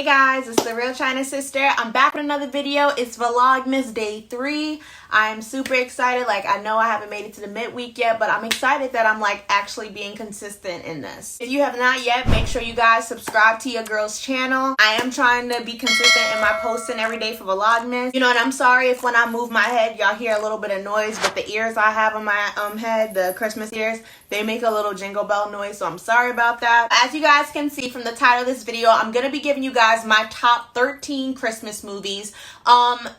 Hey guys, it's the Real China Sister. I'm back with another video. It's Vlogmas Day 3. I'm super excited. I know I haven't made it to the midweek yet, but I'm excited that I'm actually being consistent in this. If you have not yet, make sure you guys subscribe to your girl's channel. I am trying to be consistent in my posting every day for Vlogmas. And I'm sorry if when I move my head, y'all hear a little bit of noise, but the ears I have on my head, the Christmas ears, they make a little jingle bell noise, so I'm sorry about that. As you guys can see from the title of this video, I'm going to be giving you guys my top 13 Christmas movies.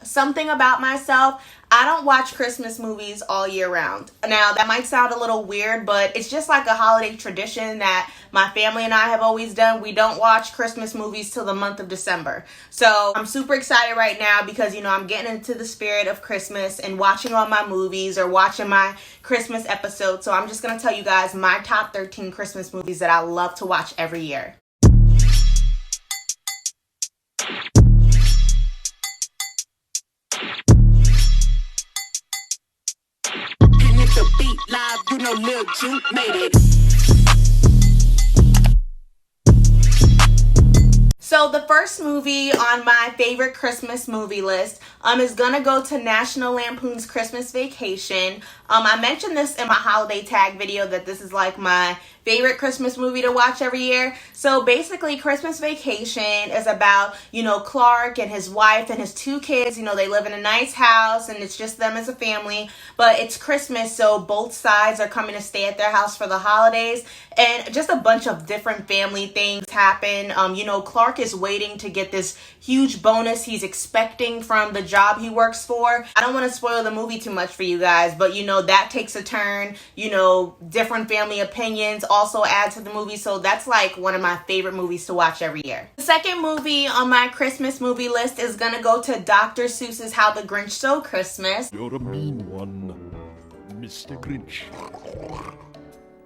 Something about myself, I don't watch Christmas movies all year round. Now, that might sound a little weird, but it's just like a holiday tradition that my family and I have always done. We don't watch Christmas movies till the month of December. So I'm super excited right now because, I'm getting into the spirit of Christmas and watching all my movies or watching my Christmas episodes. So I'm just going to tell you guys my top 13 Christmas movies that I love to watch every year. The beat live, Lil Juke made it. So the first movie on my favorite Christmas movie list is gonna go to National Lampoon's Christmas Vacation. I mentioned this in my holiday tag video that this is my favorite Christmas movie to watch every year. So basically, Christmas Vacation is about, Clark and his wife and his 2 kids. They live in a nice house and it's just them as a family. But it's Christmas, so both sides are coming to stay at their house for the holidays. And just a bunch of different family things happen. Clark is waiting to get this huge bonus he's expecting from the job he works for. I don't want to spoil the movie too much for you guys, but that takes a turn. Different family opinions also add to the movie, so that's one of my favorite movies to watch every year. The second movie on my Christmas movie list is gonna go to Dr. Seuss's How the Grinch Stole Christmas. You're a mean one, Mr. Grinch.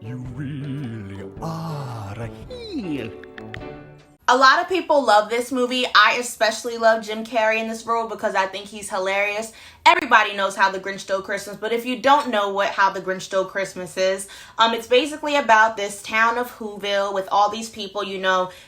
You really are a heel. A lot of people love this movie. I especially love Jim Carrey in this role because I think he's hilarious. Everybody knows How the Grinch Stole Christmas, but if you don't know what How the Grinch Stole Christmas is, it's basically about this town of Whoville with all these people,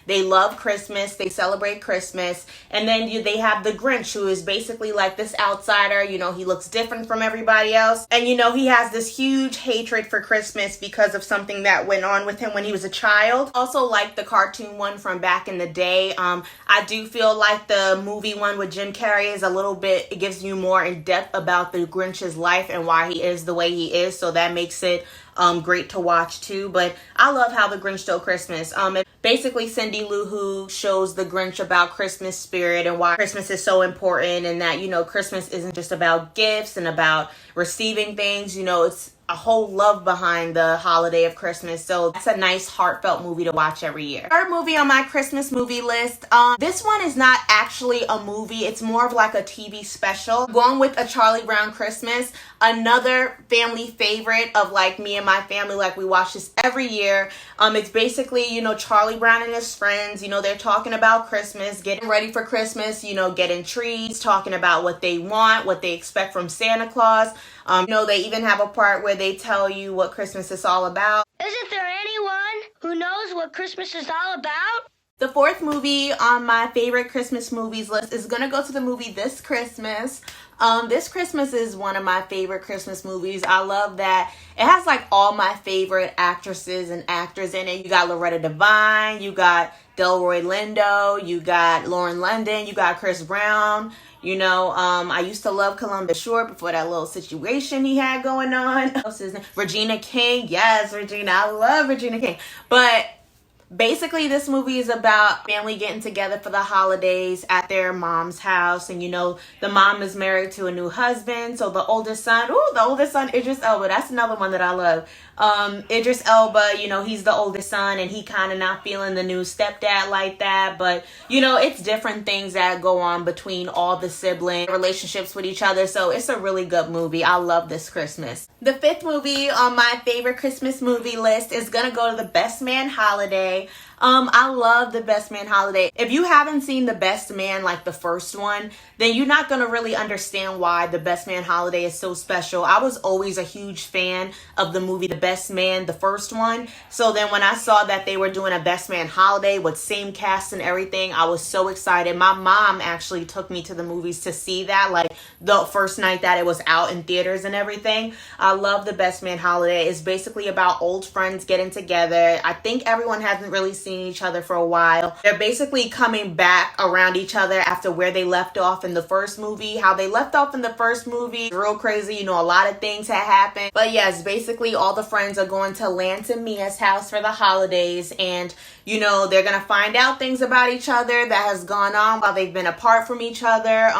they love Christmas, they celebrate Christmas, and then they have the Grinch, who is basically this outsider, he looks different from everybody else, and he has this huge hatred for Christmas because of something that went on with him when he was a child. Also like the cartoon one from back in the day. I do feel like the movie one with Jim Carrey is a little bit, it gives you more in depth about the Grinch's life and why he is the way he is, so that makes it great to watch too. But I love How the Grinch Stole Christmas. Basically Cindy Lou Who shows the Grinch about Christmas spirit and why Christmas is so important, and that Christmas isn't just about gifts and about receiving things. It's a whole love behind the holiday of Christmas. So that's a nice heartfelt movie to watch every year. Third movie on my Christmas movie list. This one is not actually a movie. It's more of a TV special. Going with A Charlie Brown Christmas. Another family favorite of me and my family. We watch this every year. It's basically, Charlie Brown and his friends, they're talking about Christmas, getting ready for Christmas, getting trees, talking about what they want, what they expect from Santa Claus. They even have a part where they tell you what Christmas is all about. Isn't there anyone who knows what Christmas is all about? The fourth movie on my favorite Christmas movies list is going to go to the movie This Christmas. This Christmas is one of my favorite Christmas movies. I love that it has all my favorite actresses and actors in it. You got Loretta Devine, you got Delroy Lindo, you got Lauren London, you got Chris Brown. I used to love Columbus Short before that little situation he had going on. What's his name? Regina King. Yes, Regina. I love Regina King. But basically, this movie is about family getting together for the holidays at their mom's house. And, the mom is married to a new husband. So the oldest son, Idris Elba. That's another one that I love. Idris Elba, he's the oldest son and he kind of not feeling the new stepdad like that. But, it's different things that go on between all the sibling relationships with each other. So it's a really good movie. I love This Christmas. The fifth movie on my favorite Christmas movie list is going to go to The Best Man Holiday. I love The Best Man Holiday. If you haven't seen The Best Man, like the first one, then you're not going to really understand why The Best Man Holiday is so special. I was always a huge fan of the movie The Best Man, the first one. So then when I saw that they were doing a Best Man Holiday with same cast and everything, I was so excited. My mom actually took me to the movies to see that, like the first night that it was out in theaters and everything. I love The Best Man Holiday. It's basically about old friends getting together. I think everyone hasn't really seen each other for a while. They're basically coming back around each other after where they left off in the first movie. How they left off in the first movie, real crazy. You know, a lot of things had happened. But yes, basically all the friends are going to Lance and Mia's house for the holidays, and you know, they're gonna find out things about each other that has gone on while they've been apart from each other.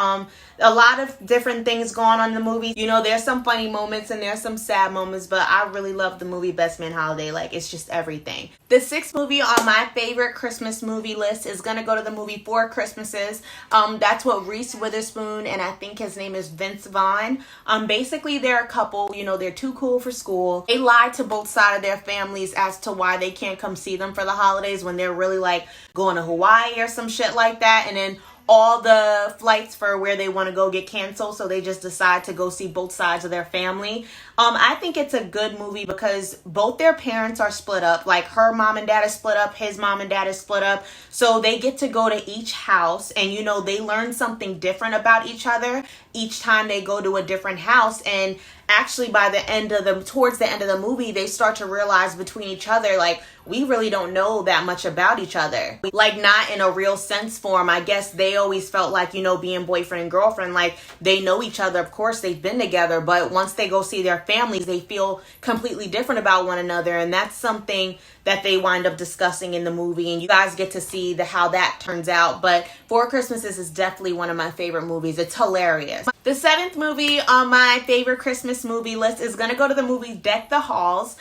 A lot of different things going on in the movie. You know, there's some funny moments and there's some sad moments, but I really love the movie Best Man Holiday. Like, it's just everything. The sixth movie on my favorite Christmas movie list is gonna go to the movie Four Christmases. That's what Reese Witherspoon and I think his name is Vince Vaughn. Basically they're a couple, you know, they're too cool for school. They lie to both sides of their families as to why they can't come see them for the holidays when they're really like going to Hawaii or some shit like that, and then all the flights for where they want to go get canceled, so they just decide to go see both sides of their family. I think it's a good movie because both their parents are split up. Like, her mom and dad is split up, his mom and dad is split up. So they get to go to each house and, you know, they learn something different about each other each time they go to a different house. And actually by the end of towards the end of the movie, they start to realize between each other, like, we really don't know that much about each other. Like, not in a real sense form. I guess they always felt like, you know, being boyfriend and girlfriend, like, they know each other. Of course, they've been together, but once they go see their families, they feel completely different about one another. And that's something that they wind up discussing in the movie, and you guys get to see how that turns out. But Four Christmases is definitely one of my favorite movies. It's hilarious. The seventh movie on my favorite Christmas movie list is gonna go to the movie Deck the Halls.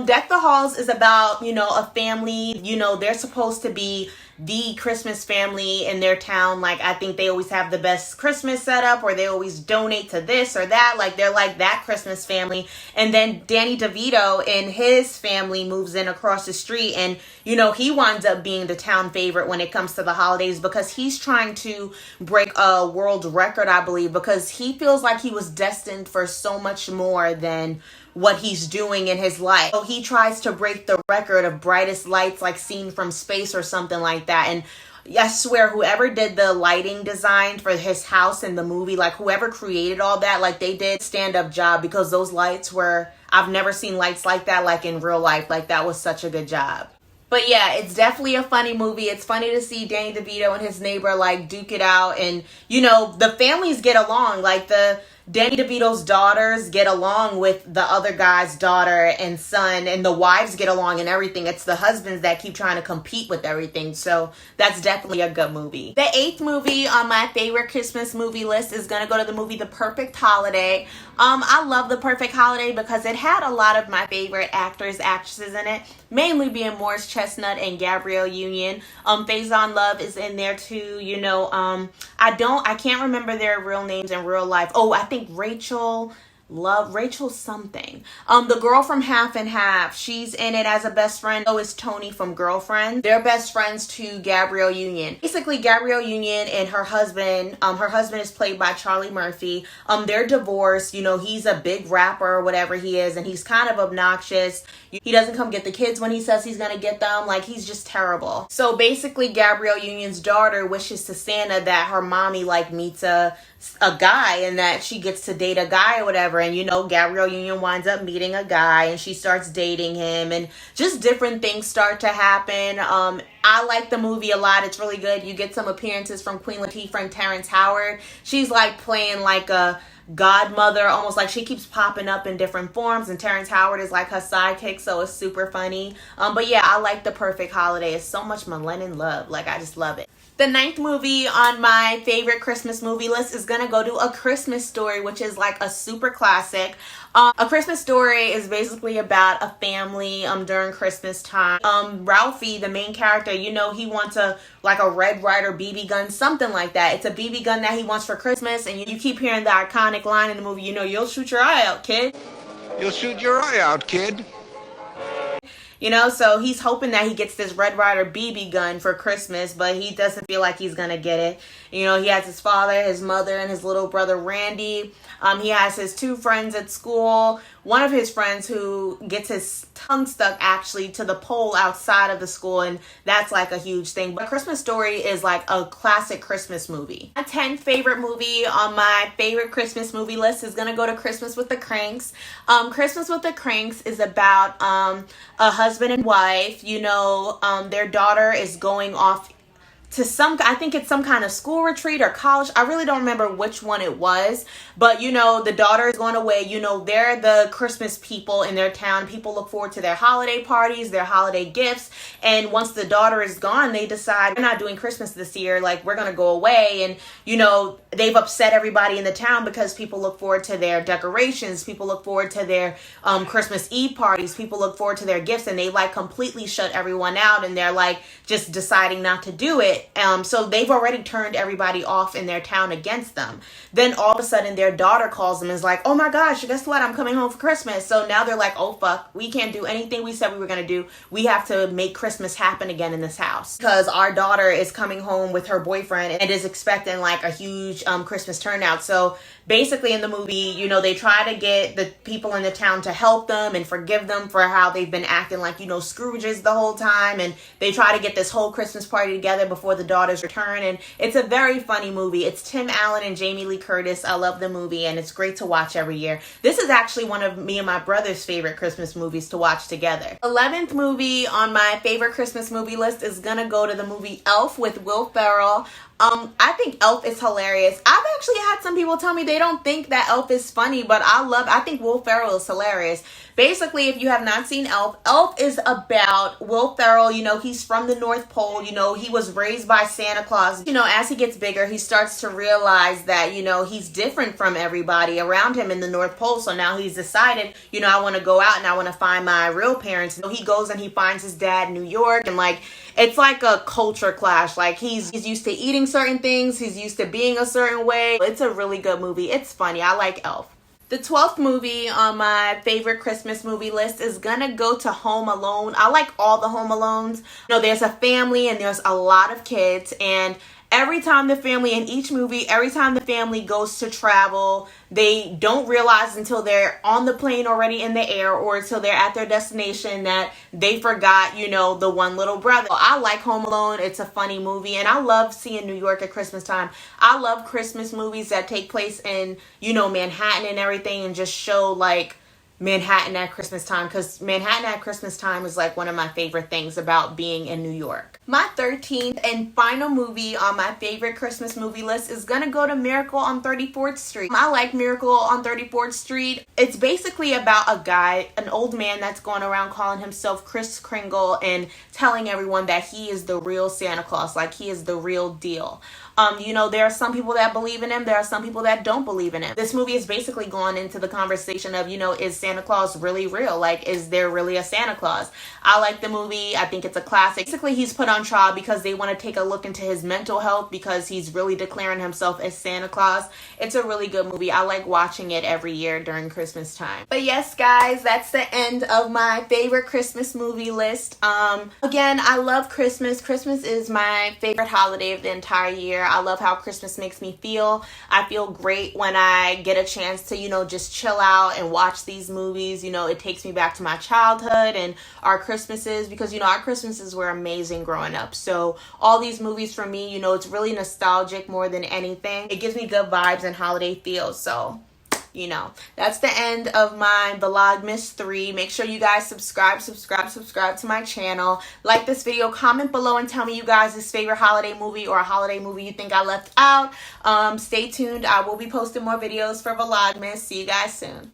Deck the Halls is about, you know, a family. You know, they're supposed to be the Christmas family in their town. Like, I think they always have the best Christmas setup, or they always donate to this or that. Like, they're like that Christmas family. And then Danny DeVito and his family moves in across the street, and, you know, he winds up being the town favorite when it comes to the holidays because he's trying to break a world record, I believe, because he feels like he was destined for so much more than what he's doing in his life. So he tries to break the record of brightest lights, like seen from space or something like that. And I swear, whoever did the lighting design for his house in the movie, like whoever created all that, like they did stand-up job, because those lights were, I've never seen lights like that, like in real life. Like, that was such a good job. But yeah, it's definitely a funny movie. It's funny to see Danny DeVito and his neighbor like duke it out, and, you know, the families get along. Like, Danny DeVito's daughters get along with the other guy's daughter and son, and the wives get along and everything. It's the husbands that keep trying to compete with everything. So that's definitely a good movie. The eighth movie on my favorite Christmas movie list is gonna go to the movie The Perfect Holiday. I love The Perfect Holiday because it had a lot of my favorite actors, actresses in it, mainly being Morris Chestnut and Gabrielle Union. Faison Love is in there too. You know, I can't remember their real names in real life. Oh, I think Rachel something. The girl from Half and Half, she's in it as a best friend. So is Tony from Girlfriend. They're best friends to Gabrielle Union. Basically, Gabrielle Union and her husband is played by Charlie Murphy. They're divorced. You know, he's a big rapper or whatever he is, and he's kind of obnoxious. He doesn't come get the kids when he says he's gonna get them. Like, he's just terrible. So basically, Gabrielle Union's daughter wishes to Santa that her mommy like meets a guy and that she gets to date a guy or whatever. And, you know, Gabrielle Union winds up meeting a guy and she starts dating him, and just different things start to happen. I like the movie a lot. It's really good. You get some appearances from Queen Latifah and Terrence Howard. She's like playing like a godmother, almost, like she keeps popping up in different forms, and Terrence Howard is like her sidekick, so it's super funny. But yeah, I like The Perfect Holiday. It's so much millennial love. Like, I just love it. The ninth movie on my favorite Christmas movie list is gonna go to A Christmas Story, which is like a super classic. A Christmas Story is basically about a family during Christmas time. Ralphie, the main character, you know, he wants a Red Ryder BB gun, something like that. It's a BB gun that he wants for Christmas, and you keep hearing the iconic line in the movie, you know, "You'll shoot your eye out, kid." You'll shoot your eye out, kid. You know, so he's hoping that he gets this Red Ryder BB gun for Christmas, but he doesn't feel like he's gonna get it. You know, he has his father, his mother, and his little brother Randy. He has his 2 friends at school. One of his friends who gets his tongue stuck actually to the pole outside of the school, and that's like a huge thing. But Christmas Story is like a classic Christmas movie. My 10th favorite movie on my favorite Christmas movie list is gonna go to Christmas with the Cranks. Christmas with the Cranks is about a husband and wife. You know, their daughter is going off to I think it's some kind of school retreat or college. I really don't remember which one it was, but you know, the daughter is going away. You know, they're the Christmas people in their town. People look forward to their holiday parties, their holiday gifts. And once the daughter is gone, they decide, we're not doing Christmas this year. Like, we're going to go away. And, you know, they've upset everybody in the town because people look forward to their decorations. People look forward to their Christmas Eve parties. People look forward to their gifts, and they like completely shut everyone out, and they're like just deciding not to do it. So they've already turned everybody off in their town against them. Then all of a sudden their daughter calls them and is like, oh my gosh, guess what? I'm coming home for Christmas. So now they're like, oh fuck, we can't do anything we said we were going to do. We have to make Christmas happen again in this house because our daughter is coming home with her boyfriend and is expecting like a huge Christmas turnout. So basically in the movie, you know, they try to get the people in the town to help them and forgive them for how they've been acting like, you know, Scrooges the whole time. And they try to get this whole Christmas party together before the daughter's return. And it's a very funny movie. It's Tim Allen and Jamie Lee Curtis. I love the movie, and it's great to watch every year. This is actually one of me and my brother's favorite Christmas movies to watch together. 11th movie on my favorite Christmas movie list is gonna go to the movie Elf with Will Ferrell. I think Elf is hilarious. I've actually had some people tell me they don't think that Elf is funny, but I think Will Ferrell is hilarious. Basically, if you have not seen Elf, Elf is about Will Ferrell. You know, he's from the North Pole. You know, he was raised by Santa Claus. You know, as he gets bigger, he starts to realize that, you know, he's different from everybody around him in the North Pole. So now he's decided, you know, I want to go out and I want to find my real parents. So he goes and he finds his dad in New York, and like, it's like a culture clash. Like, he's used to eating certain things. He's used to being a certain way. It's a really good movie. It's funny. I like Elf. The 12th movie on my favorite Christmas movie list is gonna go to Home Alone. I like all the Home Alones. You know, there's a family and there's a lot of kids, and every time the family in each movie, every time the family goes to travel, they don't realize until they're on the plane already in the air or until they're at their destination that they forgot, you know, the one little brother. I like Home Alone. It's a funny movie, and I love seeing New York at Christmas time. I love Christmas movies that take place in, you know, Manhattan and everything, and just show like Manhattan at Christmas time, because Manhattan at Christmas time is like one of my favorite things about being in New York. My 13th and final movie on my favorite Christmas movie list is gonna go to Miracle on 34th Street. I like Miracle on 34th Street. It's basically about a guy, an old man that's going around calling himself Kris Kringle and telling everyone that he is the real Santa Claus, like he is the real deal. You know, there are some people that believe in him. There are some people that don't believe in him. This movie is basically going into the conversation of, you know, is Santa Claus really real? Like, is there really a Santa Claus? I like the movie. I think it's a classic. Basically, he's put on trial because they want to take a look into his mental health because he's really declaring himself as Santa Claus. It's a really good movie. I like watching it every year during Christmas time. But yes, guys, that's the end of my favorite Christmas movie list. Again, I love Christmas. Christmas is my favorite holiday of the entire year. I love how Christmas makes me feel. I feel great when I get a chance to, you know, just chill out and watch these movies. You know, it takes me back to my childhood and our Christmases, because, you know, our Christmases were amazing growing up. So all these movies for me, you know, it's really nostalgic more than anything. It gives me good vibes and holiday feels. So, you know, that's the end of my VLOGMAS 3. Make sure you guys subscribe to my channel. Like this video, comment below and tell me you guys' favorite holiday movie or a holiday movie you think I left out. Stay tuned. I will be posting more videos for VLOGMAS. See you guys soon.